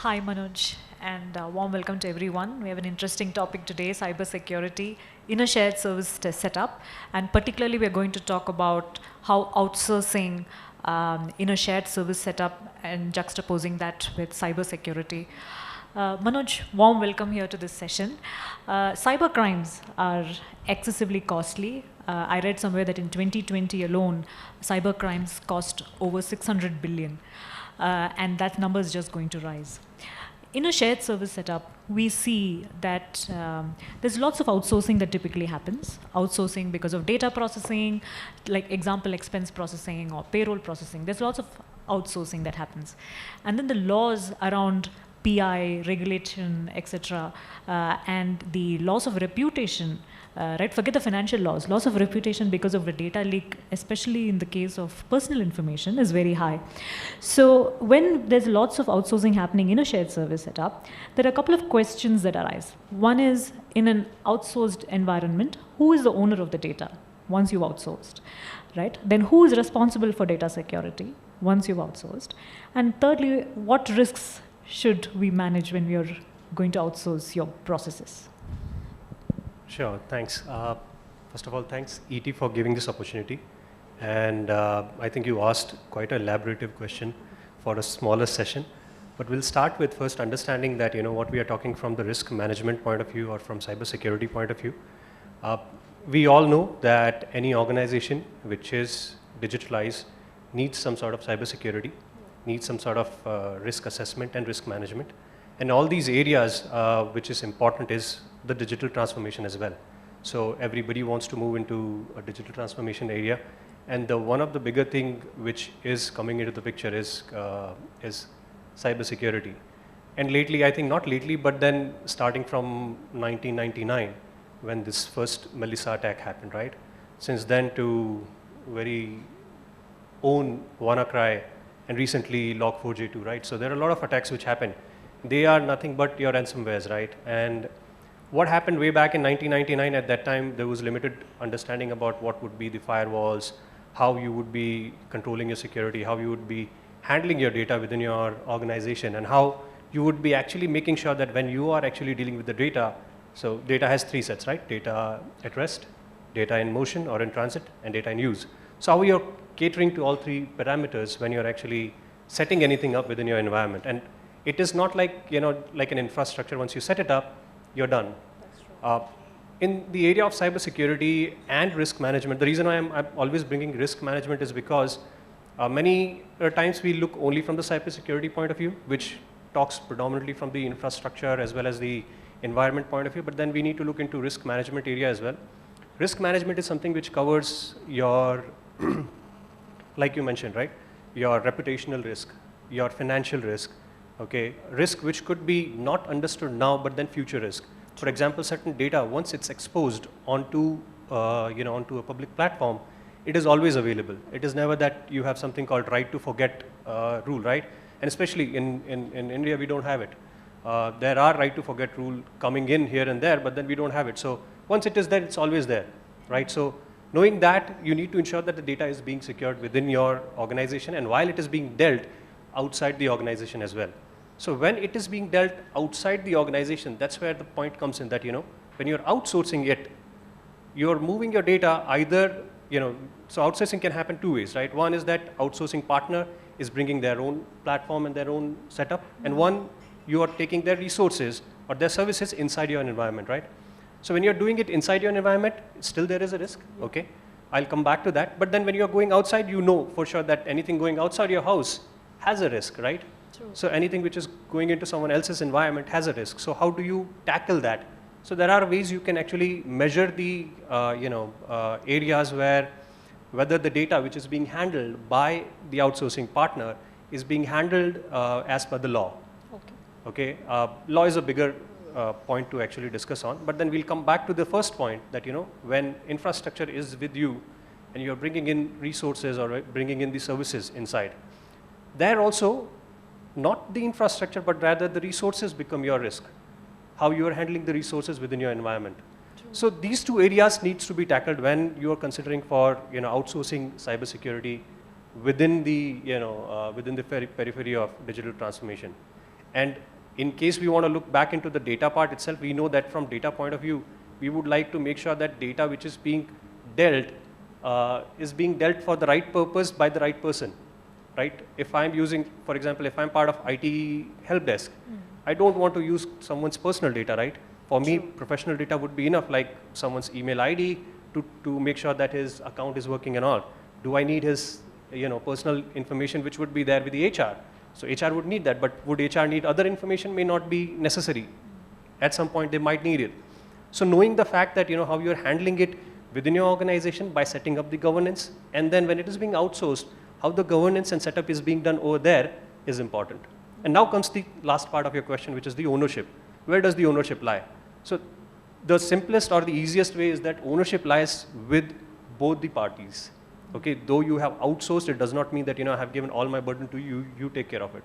Hi, Manoj, and warm welcome to everyone. We have an interesting topic today, cybersecurity in a shared service setup, and particularly we are going to talk about how outsourcing in a shared service setup and juxtaposing that with cybersecurity. Manoj, warm welcome here to this session. Cyber crimes are excessively costly. I read somewhere that in 2020 alone, cyber crimes cost over 600 billion, and that number is just going to rise. In a shared service setup, we see that there's lots of outsourcing that typically happens. Outsourcing because of data processing, like example expense processing or payroll processing. There's lots of outsourcing that happens. And then the laws around PI, regulation, etc., and the loss of reputation, right? Forget the financial loss of reputation because of a data leak, especially in the case of personal information, is very high. So when there's lots of outsourcing happening in a shared service setup, there are a couple of questions that arise. One is, in an outsourced environment, who is the owner of the data once you've outsourced, right? Then who is responsible for data security once you've outsourced? And thirdly, what risks should we manage when we are going to outsource your processes? Sure, thanks. First of all, thanks ET for giving this opportunity. And I think you asked quite a elaborative question for a smaller session. But we'll start with first understanding that what we are talking from the risk management point of view or from cybersecurity point of view. We all know that any organization which is digitalized needs some sort of cybersecurity, needs some sort of risk assessment and risk management. And all these areas which is important is the digital transformation as well. So everybody wants to move into a digital transformation area. And one of the bigger thing which is coming into the picture is cybersecurity. And lately, I think not lately, but then starting from 1999, when this first Melissa attack happened, right? Since then to very own WannaCry, and recently Log4j2, right? So there are a lot of attacks which happen. They are nothing but your ransomwares, right? And what happened way back in 1999, at that time, there was limited understanding about what would be the firewalls, how you would be controlling your security, how you would be handling your data within your organization, and how you would be actually making sure that when you are actually dealing with the data, so data has three sets, right? Data at rest, data in motion or in transit, and data in use. So how you're catering to all three parameters when you're actually setting anything up within your environment. And it is not like, like an infrastructure, once you set it up, you're done. That's true. In the area of cybersecurity and risk management, the reason I'm always bringing risk management is because many times we look only from the cybersecurity point of view, which talks predominantly from the infrastructure as well as the environment point of view, but then we need to look into risk management area as well. Risk management is something which covers your like you mentioned, right? Your reputational risk, your financial risk, okay? Risk which could be not understood now, but then future risk. For example, certain data, once it's exposed onto, onto a public platform, it is always available. It is never that you have something called right to forget rule, right? And especially in India, we don't have it. There are right to forget rule coming in here and there, but then we don't have it. So once it is there, it's always there, right? So knowing that, you need to ensure that the data is being secured within your organization, and while it is being dealt outside the organization as well. So when it is being dealt outside the organization, that's where the point comes in that, when you're outsourcing it, you're moving your data either, so outsourcing can happen two ways, right? One is that outsourcing partner is bringing their own platform and their own setup, and one, you are taking their resources or their services inside your environment, right? So when you're doing it inside your environment, still there is a risk, okay? I'll come back to that. But then when you're going outside, you know for sure that anything going outside your house has a risk, right? True. So anything which is going into someone else's environment has a risk. So how do you tackle that? So there are ways you can actually measure the areas where whether the data which is being handled by the outsourcing partner is being handled as per the law. Okay. Law is a bigger point to actually discuss on, but then we'll come back to the first point that when infrastructure is with you and you're bringing in resources or bringing in the services inside, there also not the infrastructure but rather the resources become your risk, how you are handling the resources within your environment. True. So these two areas needs to be tackled when you are considering for outsourcing cybersecurity within the periphery of digital transformation. And In case we want to look back into the data part itself, we know that from data point of view, we would like to make sure that data which is being dealt for the right purpose by the right person, right? If I'm using, for example, if I'm part of IT help desk, I don't want to use someone's personal data, right? For me, professional data would be enough, like someone's email ID to make sure that his account is working and all. Do I need his personal information, which would be there with the HR? So HR would need that, but would HR need other information? May not be necessary. At some point, they might need it. So knowing the fact that how you're handling it within your organization by setting up the governance, and then when it is being outsourced, how the governance and setup is being done over there is important. And now comes the last part of your question, which is the ownership. Where does the ownership lie? So the simplest or the easiest way is that ownership lies with both the parties. Okay, though you have outsourced, it does not mean that I have given all my burden to you, you take care of it.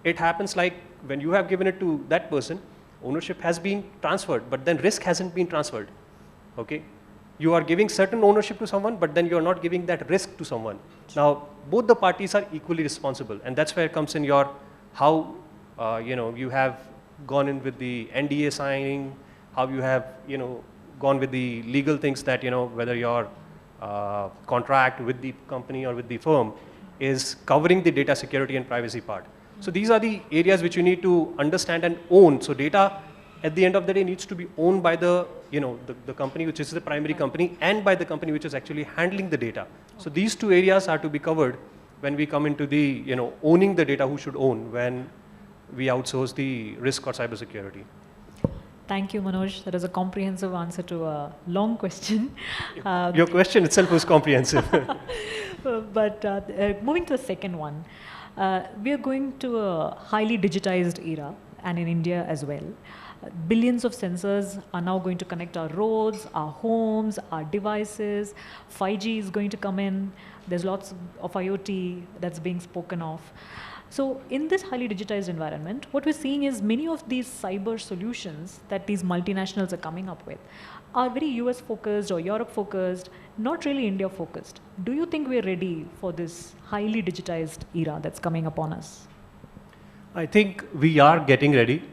It happens like when you have given it to that person, ownership has been transferred, but then risk hasn't been transferred. Okay, you are giving certain ownership to someone, but then you are not giving that risk to someone. Now, both the parties are equally responsible, and that's where it comes in your how you have gone in with the NDA signing, how you have gone with the legal things that whether your contract with the company or with the firm is covering the data security and privacy part. So these are the areas which you need to understand and own. So data at the end of the day needs to be owned by the the company which is the primary company, and by the company which is actually handling the data. So these two areas are to be covered when we come into the owning the data. Who should own when we outsource the risk or cybersecurity? Thank you, Manoj. That is a comprehensive answer to a long question. Your question itself was comprehensive. But moving to the second one, we are going to a highly digitized era, and in India as well. Billions of sensors are now going to connect our roads, our homes, our devices. 5G is going to come in. There's lots of IoT that's being spoken of. So in this highly digitized environment, what we're seeing is many of these cyber solutions that these multinationals are coming up with are very US focused or Europe focused, not really India focused. Do you think we're ready for this highly digitized era that's coming upon us? I think we are getting ready.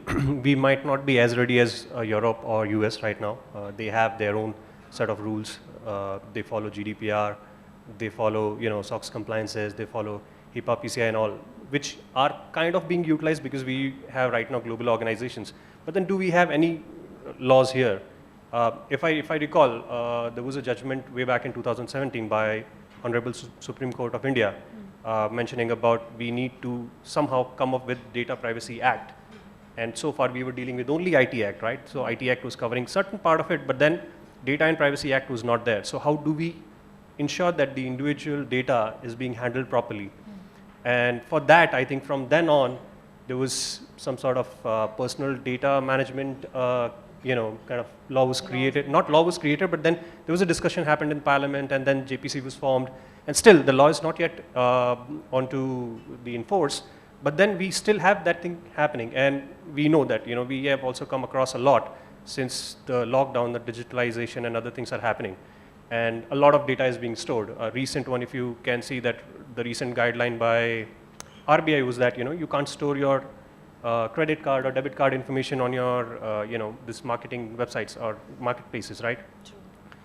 We might not be as ready as Europe or US right now. They have their own set of rules. They follow GDPR, they follow SOX compliances, they follow HIPAA, PCI and all, which are kind of being utilized because we have right now global organizations. But then do we have any laws here? If I recall, there was a judgment way back in 2017 by Honorable Supreme Court of India mentioning about we need to somehow come up with Data Privacy Act. And so far we were dealing with only IT Act, right? So IT Act was covering certain part of it, but then Data and Privacy Act was not there. So how do we ensure that the individual data is being handled properly? And for that, I think from then on, there was some sort of personal data management, kind of law was created. Not law was created, but then there was a discussion happened in Parliament, and then JPC was formed. And still, the law is not yet onto the enforce. But then we still have that thing happening, and we know that we have also come across a lot since the lockdown, the digitalization and other things are happening. And a lot of data is being stored. A recent one, if you can see that the recent guideline by RBI was that you can't store your credit card or debit card information on your this marketing websites or marketplaces, right? True.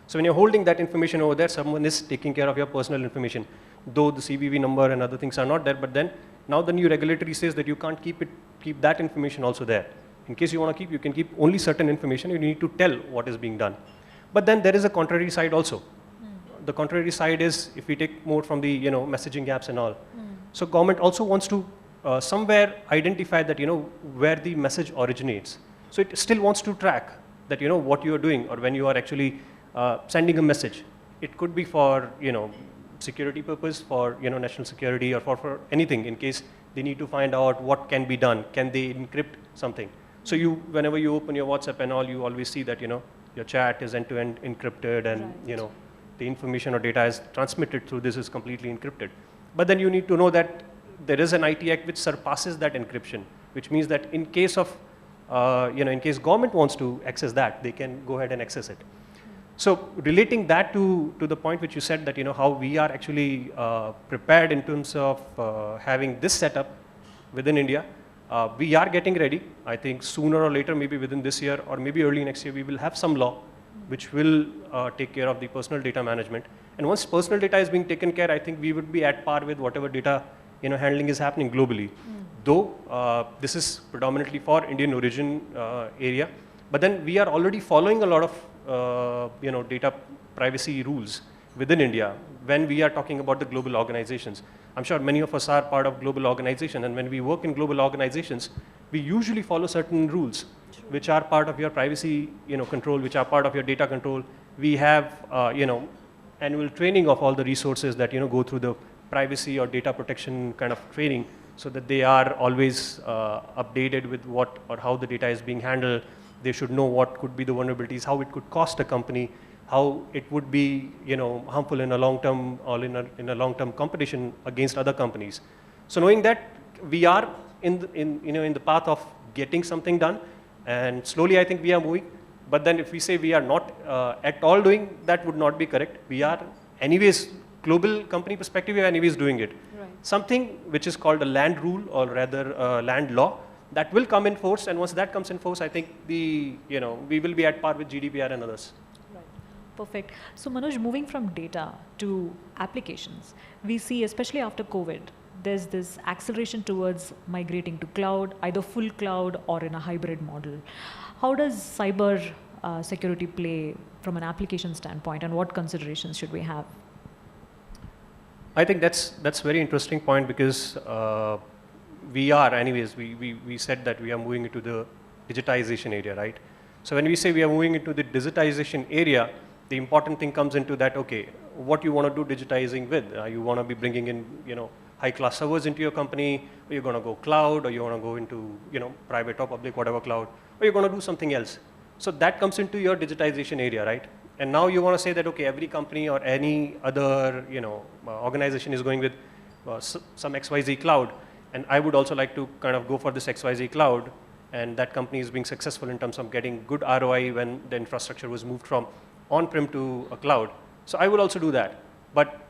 So when you're holding that information over there, someone is taking care of your personal information, though the CVV number and other things are not there. But then now the new regulatory says that you can't keep that information also there. In case you want to keep, you can keep only certain information. You need to tell what is being done. But then there is a contrary side also. The contrary side is, if we take more from the messaging apps and all. So government also wants to somewhere identify that where the message originates. So it still wants to track that what you are doing, or when you are actually sending a message. It could be for security purpose, for national security, or for anything. In case they need to find out what can be done, can they encrypt something? So whenever you open your WhatsApp and all, you always see that your chat is end-to-end encrypted, and right. The information or data is transmitted through this is completely encrypted. But then you need to know that there is an IT Act which surpasses that encryption, which means that in case of in case government wants to access that, they can go ahead and access it. So relating that to the point which you said, that how we are actually prepared in terms of having this setup within India, We are getting ready. I think sooner or later, maybe within this year or maybe early next year, we will have some law which will take care of the personal data management. And once personal data is being taken care, I think we would be at par with whatever data handling is happening globally. Though this is predominantly for Indian origin area, but then we are already following a lot of data privacy rules within India when we are talking about the global organizations. I'm sure many of us are part of global organizations, and when we work in global organizations, we usually follow certain rules which are part of your privacy control, which are part of your data control. We have annual training of all the resources that go through the privacy or data protection kind of training, so that they are always updated with what or how the data is being handled. They should know what could be the vulnerabilities, how it could cost a company, how it would be harmful in a long-term or in a long-term competition against other companies. So knowing that, we are in the path of getting something done, and slowly I think we are moving. But then if we say we are not at all doing, that would not be correct. We are anyways, global company perspective, we are anyways doing it. Right. Something which is called a land rule, or rather land law, that will come in force, and once that comes in force, I think we will be at par with GDPR and others. Right. Perfect. So Manoj, moving from data to applications, we see, especially after COVID, there's this acceleration towards migrating to cloud, either full cloud or in a hybrid model. How does cyber security play from an application standpoint, and what considerations should we have? I think that's very interesting point, because we are anyways, we said that we are moving into the digitization area, right? So when we say we are moving into the digitization area, the important thing comes into that, okay, what you want to do digitizing with? You want to be bringing in high-class servers into your company, or you're going to go cloud, or you want to go into private or public, whatever cloud, or you're going to do something else. So that comes into your digitization area, right? And now you want to say that, okay, every company or any other organization is going with some XYZ cloud, and I would also like to kind of go for this XYZ cloud, and that company is being successful in terms of getting good ROI when the infrastructure was moved from on-prem to a cloud. So I would also do that. But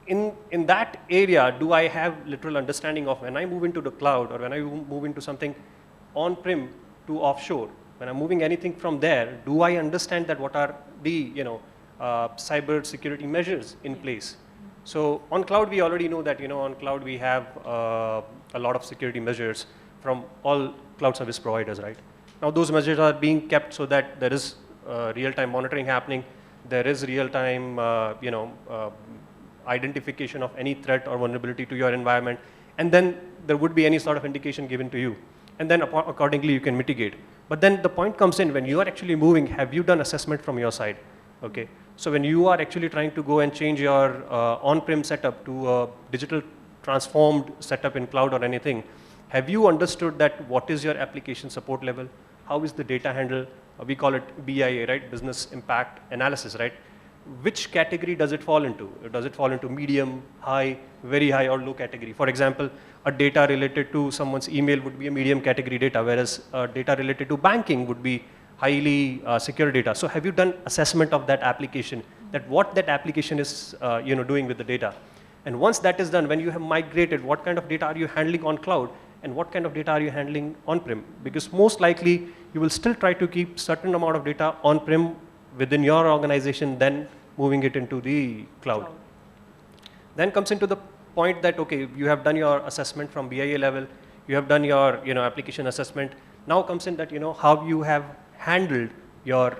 in that area, do I have literal understanding of when I move into the cloud, or when I move into something on-prem to offshore, when I'm moving anything from there, do I understand that what are the cyber security measures in place? So on cloud, we already know that on cloud we have a lot of security measures from all cloud service providers, right? Now those measures are being kept so that there is real-time monitoring happening. There is real-time identification of any threat or vulnerability to your environment, and then there would be any sort of indication given to you, and then accordingly you can mitigate. But then the point comes in, when you are actually moving, have you done assessment from your side? Okay, so when you are actually trying to go and change your on-prem setup to a digital transformed setup in cloud or anything, have you understood that what is your application support level? How is the data handled? We call it BIA, right? Business Impact Analysis, right? Which category does it fall into? Does it fall into medium, high, very high, or low category? For example, a data related to someone's email would be a medium category data, whereas data related to banking would be highly secure data. So have you done assessment of that application, that what that application is doing with the data? And once that is done, when you have migrated, what kind of data are you handling on cloud, and what kind of data are you handling on-prem? Because most likely, you will still try to keep certain amount of data on-prem within your organization, then moving it into the cloud. Then comes into the point that, okay, you have done your assessment from BIA level, you have done your application assessment. Now comes in that how you have handled your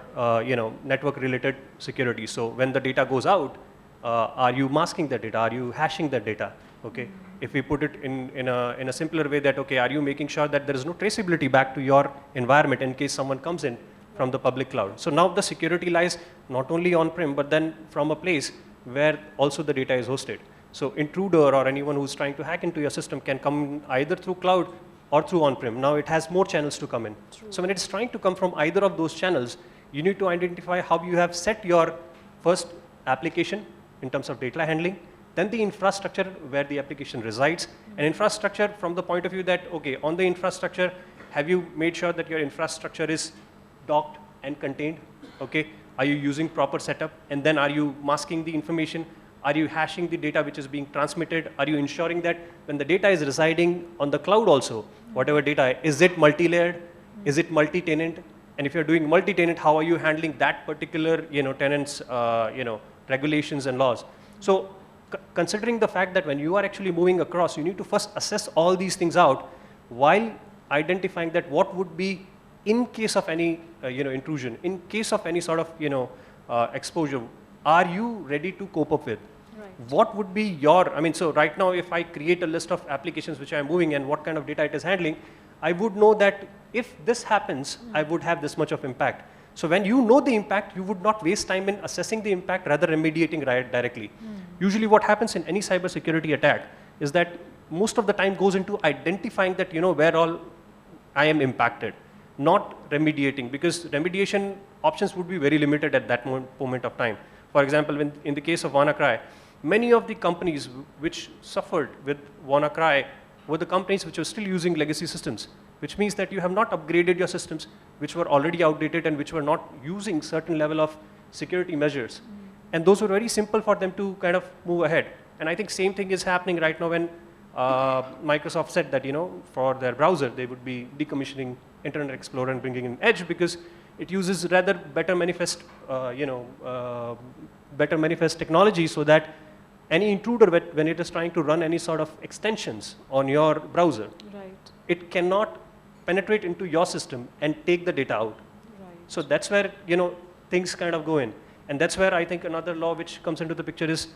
network related security. So when the data goes out, are you masking the data? Are you hashing the data? Okay. If we put it in a simpler way, that okay, are you making sure that there is no traceability back to your environment in case someone comes in from the public cloud? So now the security lies not only on-prem, but then from a place where also the data is hosted. So intruder or anyone who's trying to hack into your system can come either through cloud or through on-prem. Now it has more channels to come in. True. So when it's trying to come from either of those channels, you need to identify how you have set your first application in terms of data handling, then the infrastructure where the application resides, and infrastructure from the point of view that, okay, on the infrastructure, have you made sure that your infrastructure is docked and contained? Okay, are you using proper setup? And then are you masking the information? Are you hashing the data which is being transmitted? Are you ensuring that when the data is residing on the cloud also, whatever data, is it multi-layered? Is it multi-tenant? And if you're doing multi-tenant, how are you handling that particular, tenant's, regulations and laws? So considering the fact that when you are actually moving across, you need to first assess all these things out while identifying that what would be in case of any, intrusion, in case of any sort of, exposure, are you ready to cope up with? Right. What would be your, so right now if I create a list of applications which I am moving and what kind of data it is handling, I would know that if this happens, I would have this much of impact. So when you know the impact, you would not waste time in assessing the impact, rather remediating directly. Usually what happens in any cybersecurity attack is that most of the time goes into identifying that, where all I am impacted, not remediating, because remediation options would be very limited at that moment of time. For example, in the case of WannaCry, many of the companies which suffered with WannaCry were the companies which were still using legacy systems, which means that you have not upgraded your systems, which were already outdated and which were not using certain level of security measures. And those were very simple for them to kind of move ahead. And I think same thing is happening right now when Microsoft said that, for their browser, they would be decommissioning Internet Explorer and bringing in Edge because it uses rather better manifest, better manifest technology, so that any intruder, when it is trying to run any sort of extensions on your browser, Right. it cannot penetrate into your system and take the data out. Right. So that's where, things kind of go in. And that's where I think another law which comes into the picture is,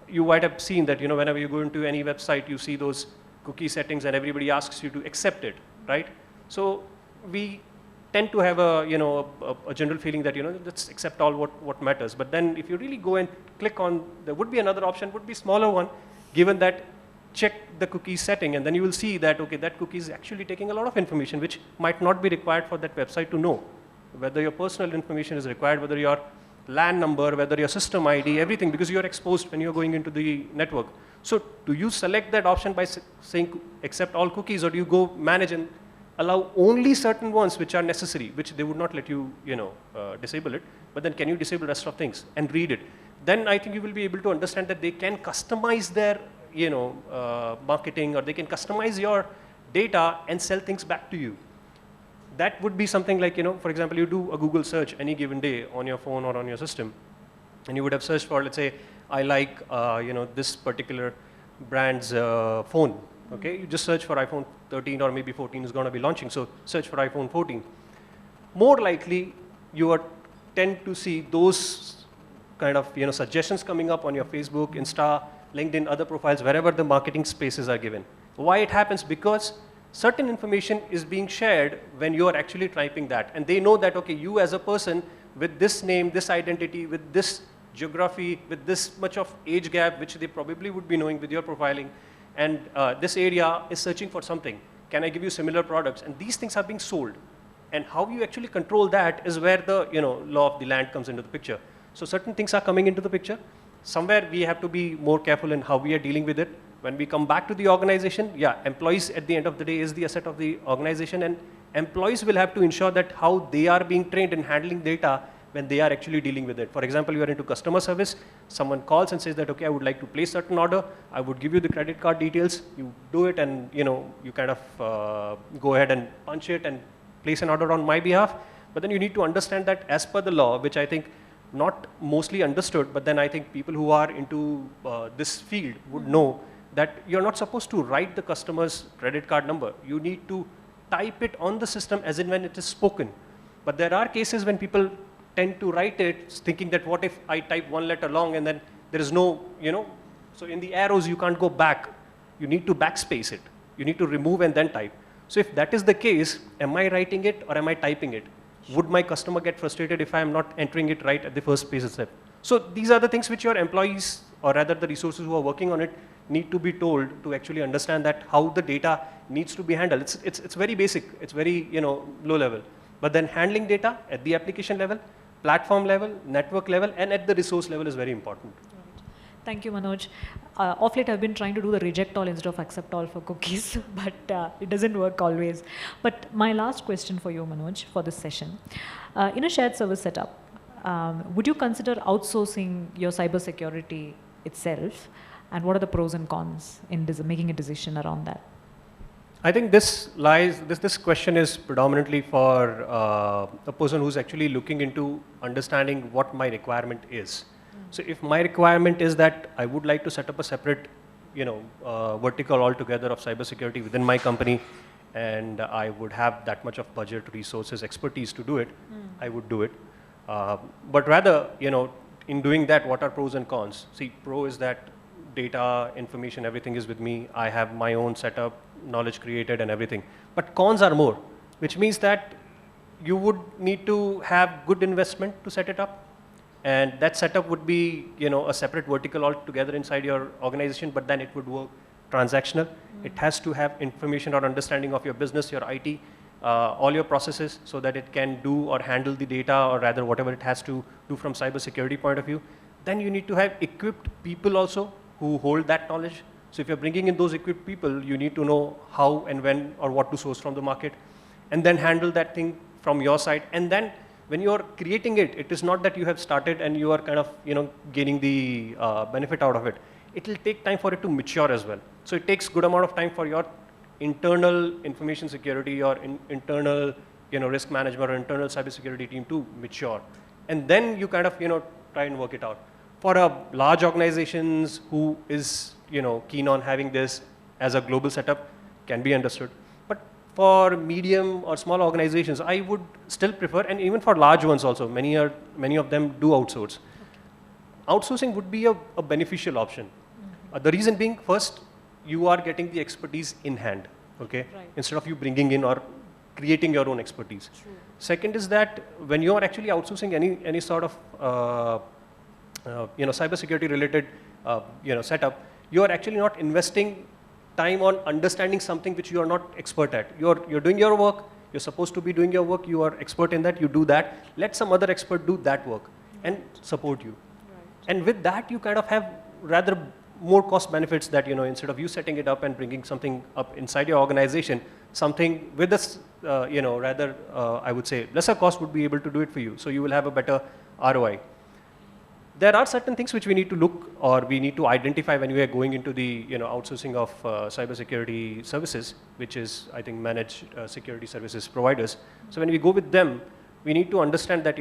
you might have seen that, whenever you go into any website, you see those cookie settings and everybody asks you to accept it, right? So we tend to have a, a general feeling that, let's accept all what matters. But then if you really go and click on, there would be another option, would be smaller one, given that check the cookie setting, and then you will see that, okay, that cookie is actually taking a lot of information which might not be required for that website to know. Whether your personal information is required, whether your LAN number, whether your system ID, everything, because you're exposed when you're going into the network. So do you select that option by saying accept all cookies, or do you go manage and allow only certain ones which are necessary, which they would not let you, disable it, but then can you disable the rest of things and read it? Then I think you will be able to understand that they can customize their, marketing, or they can customize your data and sell things back to you. That would be something like, for example, you do a Google search any given day on your phone or on your system, and you would have searched for, let's say, I like, this particular brand's phone. Okay, you just search for iPhone 13 or maybe 14 is going to be launching, so search for iPhone 14. More likely, you are tend to see those kind of suggestions coming up on your Facebook, Insta, LinkedIn, other profiles, wherever the marketing spaces are given. Why it happens? Because certain information is being shared when you are actually typing that, and they know that, okay, you as a person with this name, this identity, with this geography, with this much of age gap, which they probably would be knowing with your profiling, and this area is searching for something. Can I give you similar products? And these things are being sold. And how you actually control that is where the law of the land comes into the picture. So certain things are coming into the picture. Somewhere we have to be more careful in how we are dealing with it. When we come back to the organization, yeah, employees at the end of the day is the asset of the organization, and employees will have to ensure that how they are being trained in handling data when they are actually dealing with it. For example, you are into customer service, someone calls and says that, okay, I would like to place certain order, I would give you the credit card details, you do it, and you kind of go ahead and punch it and place an order on my behalf. But then you need to understand that as per the law, which I think not mostly understood, but then I think people who are into this field would know that you're not supposed to write the customer's credit card number. You need to type it on the system as in when it is spoken. But there are cases when people tend to write it thinking that what if I type one letter long and then there is no, so in the arrows you can't go back. You need to backspace it. You need to remove and then type. So if that is the case, am I writing it or am I typing it? Would my customer get frustrated if I am not entering it right at the first space step? So these are the things which your employees, or rather the resources who are working on it, need to be told to actually understand that how the data needs to be handled. It's very basic. It's very low level. But then handling data at the application level, platform level, network level, and at the resource level is very important. Right. Thank you, Manoj. Of late, I've been trying to do the reject all instead of accept all for cookies, but it doesn't work always. But my last question for you, Manoj, for this session. In a shared service setup, would you consider outsourcing your cybersecurity itself, and what are the pros and cons in making a decision around that? I think this question is predominantly for a person who's actually looking into understanding what my requirement is. So if my requirement is that I would like to set up a separate, vertical altogether of cybersecurity within my company, and I would have that much of budget, resources, expertise to do it, I would do it. But rather, in doing that, what are pros and cons? See, pro is that data, information, everything is with me. I have my own setup, knowledge created and everything. But cons are more, which means that you would need to have good investment to set it up. And that setup would be, a separate vertical altogether inside your organization, but then it would work transactional. It has to have information or understanding of your business, your IT, all your processes, so that it can do or handle the data, or rather whatever it has to do from cybersecurity point of view. Then you need to have equipped people also who hold that knowledge. So if you're bringing in those equipped people, you need to know how and when or what to source from the market, and then handle that thing from your side. And then when you're creating it, it is not that you have started and you are kind of, gaining the benefit out of it. It will take time for it to mature as well. So it takes good amount of time for your internal information security or internal, risk management or internal cybersecurity team to mature. And then you kind of, try and work it out. For a large organizations who is, keen on having this as a global setup, can be understood. But for medium or small organizations, I would still prefer, and even for large ones also, many of them do outsource. Outsourcing would be a beneficial option. The reason being, first, you are getting the expertise in hand, okay? Right. Instead of you bringing in or creating your own expertise. True. Second is that when you are actually outsourcing any sort of cybersecurity related setup, you are actually not investing time on understanding something which you are not expert at. You're doing your work. You're supposed to be doing your work. You are expert in that. You do that. Let some other expert do that work and support you. Right. And with that, you kind of have rather more cost benefits that, instead of you setting it up and bringing something up inside your organization, something with this, I would say, lesser cost would be able to do it for you. So you will have a better ROI. There are certain things which we need to look or we need to identify when we are going into the outsourcing of cybersecurity services, which is, I think, managed security services providers. So when we go with them, we need to understand that,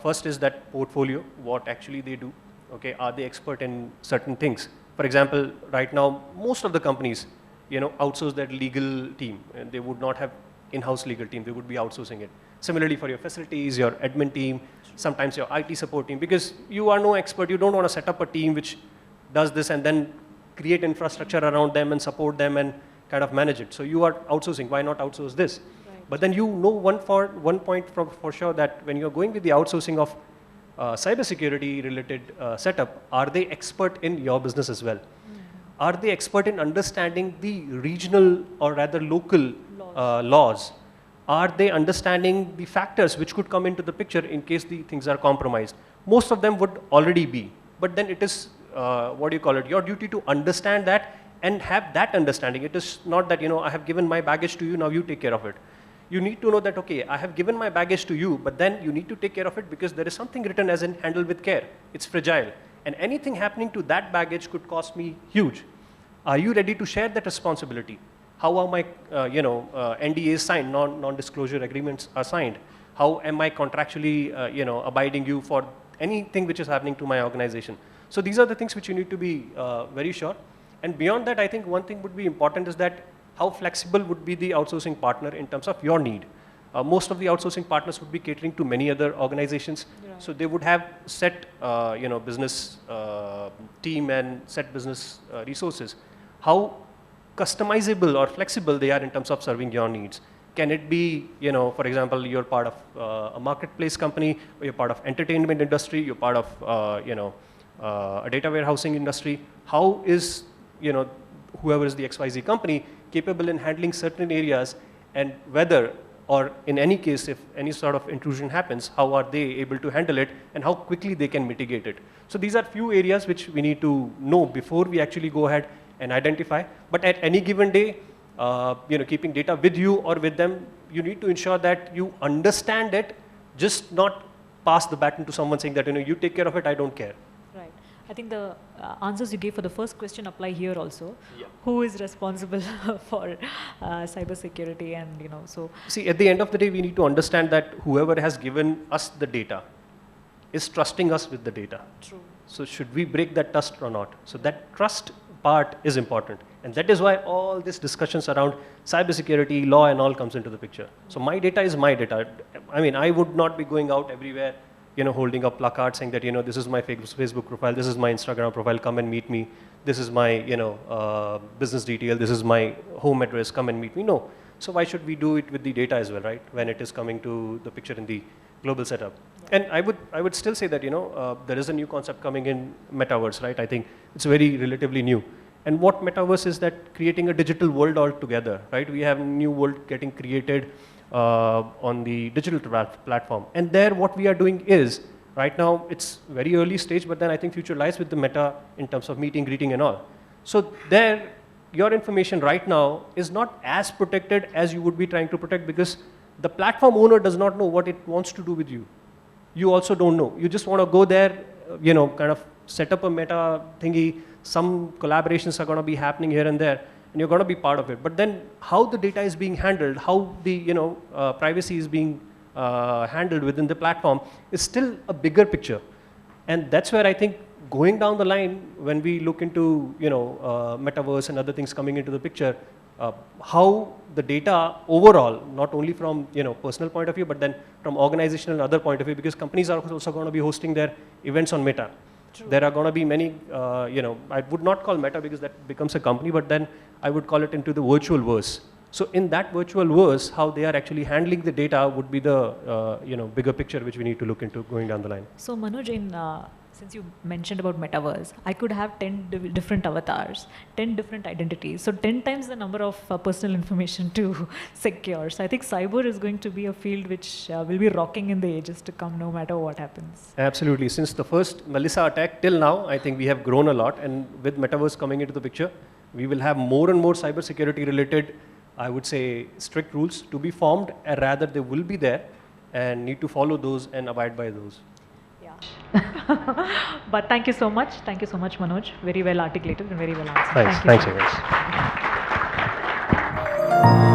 first is that portfolio, what actually they do. Okay, are they expert in certain things? For example, right now, most of the companies, outsource their legal team. And they would not have in-house legal team. They would be outsourcing it. Similarly, for your facilities, your admin team, sometimes your IT support team, because you are no expert. You don't want to set up a team which does this and then create infrastructure around them and support them and kind of manage it. So you are outsourcing. Why not outsource this? Right. But then one point for sure that when you're going with the outsourcing of cybersecurity related setup, are they expert in your business as well? Are they expert in understanding the regional or rather local laws? Are they understanding the factors which could come into the picture in case the things are compromised? Most of them would already be, but then it is, your duty to understand that and have that understanding. It is not that, I have given my baggage to you, now you take care of it. You need to know that, okay, I have given my baggage to you, but then you need to take care of it because there is something written as in handle with care. It's fragile. And anything happening to that baggage could cost me huge. Are you ready to share that responsibility? How are my, NDAs signed, non-disclosure agreements are signed? How am I contractually, abiding you for anything which is happening to my organization? So these are the things which you need to be very sure. And beyond that, I think one thing would be important is that how flexible would be the outsourcing partner in terms of your need. Most of the outsourcing partners would be catering to many other organizations. Yeah. So they would have set, business team and set business resources. How customizable or flexible they are in terms of serving your needs. Can it be, for example, you're part of a marketplace company, or you're part of entertainment industry, you're part of, a data warehousing industry. How is, whoever is the XYZ company capable in handling certain areas, and whether, or in any case, if any sort of intrusion happens, how are they able to handle it and how quickly they can mitigate it. So these are few areas which we need to know before we actually go ahead and identify. But at any given day, keeping data with you or with them, you need to ensure that you understand it, just not pass the baton to someone saying that, you take care of it, I don't care. Right. I think the answers you gave for the first question apply here also. Yeah. Who is responsible for cyber security, and so. See, at the end of the day, we need to understand that whoever has given us the data is trusting us with the data. True. So should we break that trust or not? So that trust part is important. And that is why all these discussions around cybersecurity, law and all comes into the picture. So my data is my data. I mean, I would not be going out everywhere, holding up placards saying that, this is my Facebook profile, this is my Instagram profile, come and meet me. This is my, business detail, this is my home address, come and meet me. No. So why should we do it with the data as well, right? When it is coming to the picture in the global setup. Yeah. And I would still say that, there is a new concept coming in metaverse, right? I think it's very relatively new. And what metaverse is that creating a digital world altogether, right? We have a new world getting created on the digital platform. And there what we are doing is, right now it's very early stage, but then I think future lies with the meta in terms of meeting, greeting and all. So there, your information right now is not as protected as you would be trying to protect, because the platform owner does not know what it wants to do with you. You also don't know. You just want to go there, kind of set up a meta thingy. Some collaborations are going to be happening here and there, and you're going to be part of it. But then how the data is being handled, how the privacy is being handled within the platform is still a bigger picture. And that's where I think going down the line, when we look into metaverse and other things coming into the picture, how the data overall, not only from personal point of view, but then from organizational and other point of view, because companies are also going to be hosting their events on Meta. True. There are going to be many, I would not call Meta because that becomes a company, but then I would call it into the virtual verse. So in that virtual verse, how they are actually handling the data would be the bigger picture which we need to look into going down the line. So Manoj, since you mentioned about metaverse, I could have 10 different avatars, 10 different identities. So 10 times the number of personal information to secure. So I think cyber is going to be a field which will be rocking in the ages to come, no matter what happens. Absolutely. Since the first Melissa attack till now, I think we have grown a lot. And with metaverse coming into the picture, we will have more and more cyber security related, I would say, strict rules to be formed, and rather they will be there and need to follow those and abide by those. But thank you so much. Thank you so much, Manoj. Very well articulated and very well answered. Thanks. Thank you. Thanks, guys.